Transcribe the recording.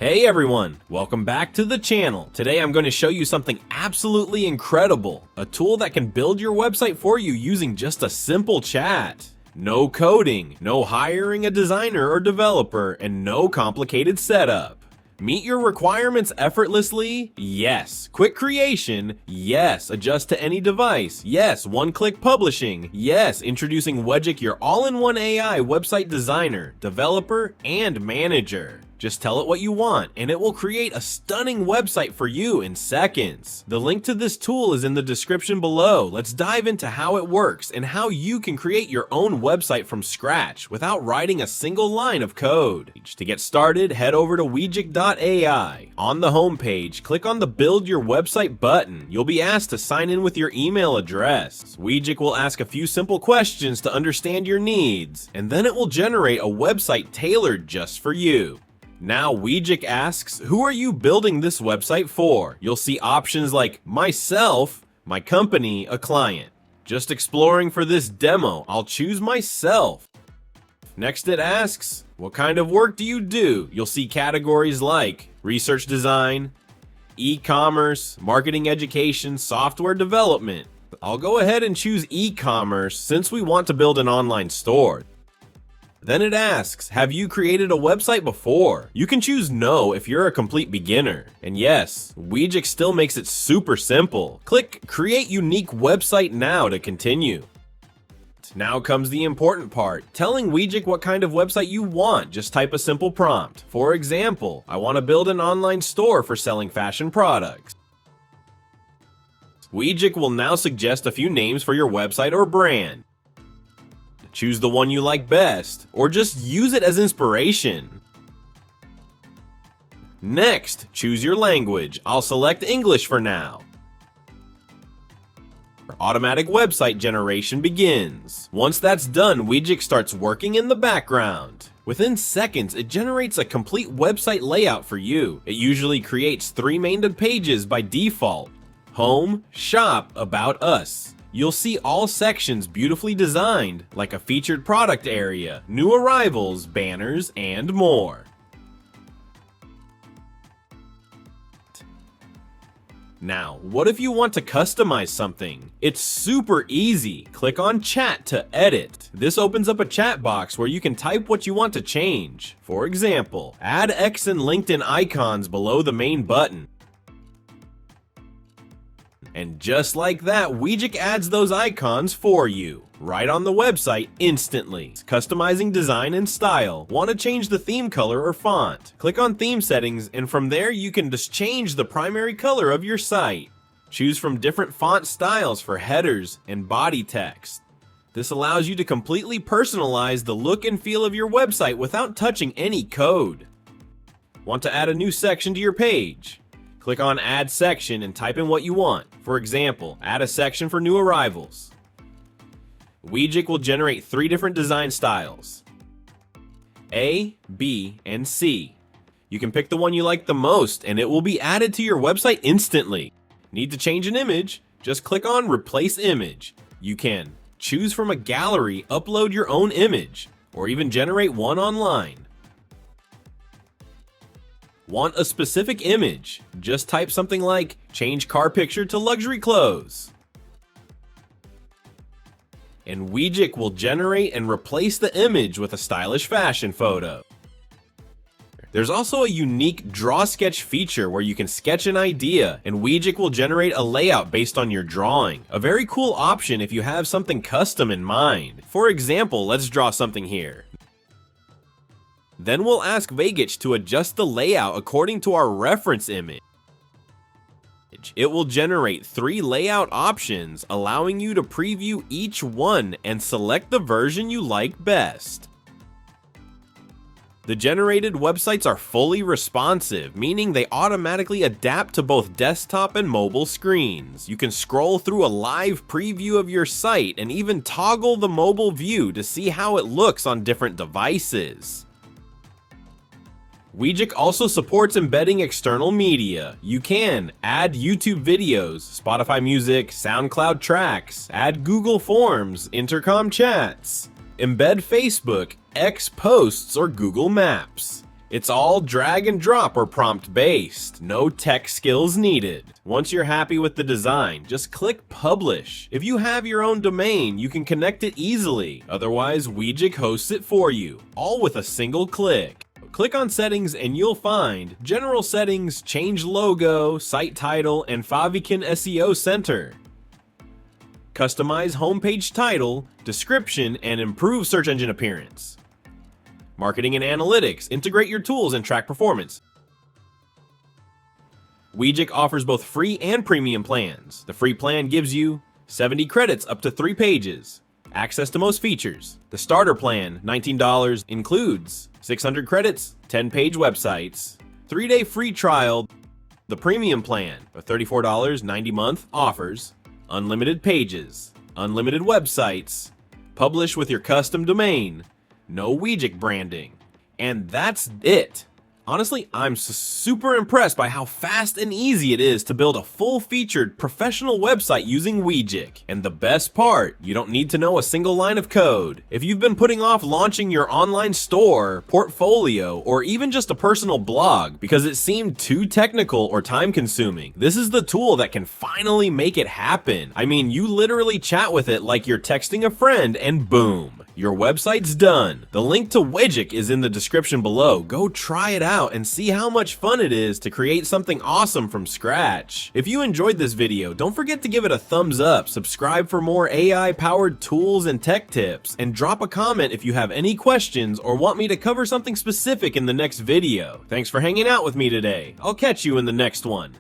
Hey everyone, welcome back to the channel. Today I'm going to show you something absolutely incredible, a tool that can build your website for you using just a simple chat. No coding, no hiring a designer or developer, and no complicated setup. Meet your requirements effortlessly? Yes. Quick creation? Yes. Adjust to any device? Yes. One-click publishing? Yes. Introducing Wegic, your all-in-one AI website designer, developer, and manager. Just tell it what you want, and it will create a stunning website for you in seconds. The link to this tool is in the description below. Let's dive into how it works and how you can create your own website from scratch without writing a single line of code. To get started, head over to Wegic.ai. On the homepage, click on the Build Your Website button. You'll be asked to sign in with your email address. Wegic will ask a few simple questions to understand your needs, and then it will generate a website tailored just for you. Now Wegic asks, who are you building this website for? You'll see options like myself, my company, a client. Just exploring for this demo, I'll choose myself. Next it asks, what kind of work do you do? You'll see categories like research design, e-commerce, marketing education, software development. I'll go ahead and choose e-commerce since we want to build an online store. Then it asks, have you created a website before? You can choose no if you're a complete beginner. And yes, Wegic still makes it super simple. Click Create Unique Website Now to continue. Now comes the important part, telling Wegic what kind of website you want. Just type a simple prompt. For example, I want to build an online store for selling fashion products. Wegic will now suggest a few names for your website or brand. Choose the one you like best, or just use it as inspiration. Next, choose your language. I'll select English for now. Automatic website generation begins. Once that's done, Wegic starts working in the background. Within seconds, it generates a complete website layout for you. It usually creates 3 main pages by default: Home, Shop, About Us. You'll see all sections beautifully designed, like a featured product area, new arrivals, banners, and more. Now, what if you want to customize something? It's super easy. Click on Chat to edit. This opens up a chat box where you can type what you want to change. For example, add X and LinkedIn icons below the main button. And just like that, Wegic adds those icons for you, right on the website instantly. Customizing design and style. Want to change the theme color or font? Click on theme settings, and from there you can just change the primary color of your site. Choose from different font styles for headers and body text. This allows you to completely personalize the look and feel of your website without touching any code. Want to add a new section to your page? Click on Add Section and type in what you want. For example, add a section for new arrivals. Wegic will generate 3 different design styles: A, B, and C. You can pick the one you like the most and it will be added to your website instantly. Need to change an image? Just click on Replace Image. You can choose from a gallery, upload your own image, or even generate one online. Want a specific image? Just type something like, change car picture to luxury clothes. And Wegic will generate and replace the image with a stylish fashion photo. There's also a unique Draw Sketch feature where you can sketch an idea, and Wegic will generate a layout based on your drawing. A very cool option if you have something custom in mind. For example, let's draw something here. Then we'll ask Wegic to adjust the layout according to our reference image. It will generate 3 layout options, allowing you to preview each one and select the version you like best. The generated websites are fully responsive, meaning they automatically adapt to both desktop and mobile screens. You can scroll through a live preview of your site and even toggle the mobile view to see how it looks on different devices. Wegic also supports embedding external media. You can add YouTube videos, Spotify music, SoundCloud tracks, add Google Forms, intercom chats, embed Facebook, X posts, or Google Maps. It's all drag and drop or prompt based, no tech skills needed. Once you're happy with the design, just click publish. If you have your own domain, you can connect it easily. Otherwise, Wegic hosts it for you, all with a single click. Click on settings and you'll find general settings, change logo, site title, and favicon SEO center. Customize homepage title, description, and improve search engine appearance. Marketing and analytics, integrate your tools and track performance. Wegic offers both free and premium plans. The free plan gives you 70 credits up to 3 pages, access to most features. The starter plan, $19, includes 600 credits, 10-page websites, 3-day free trial. The premium plan, a $34 90-month, offers unlimited pages, unlimited websites, publish with your custom domain, no Wegic branding, and that's it. Honestly, I'm super impressed by how fast and easy it is to build a full-featured professional website using Wegic. And the best part, you don't need to know a single line of code. If you've been putting off launching your online store, portfolio, or even just a personal blog because it seemed too technical or time-consuming, this is the tool that can finally make it happen. I mean, you literally chat with it like you're texting a friend and boom, your website's done. The link to Wegic is in the description below. Go try it out and see how much fun it is to create something awesome from scratch. If you enjoyed this video, don't forget to give it a thumbs up, subscribe for more AI-powered tools and tech tips, and drop a comment if you have any questions or want me to cover something specific in the next video. Thanks for hanging out with me today. I'll catch you in the next one.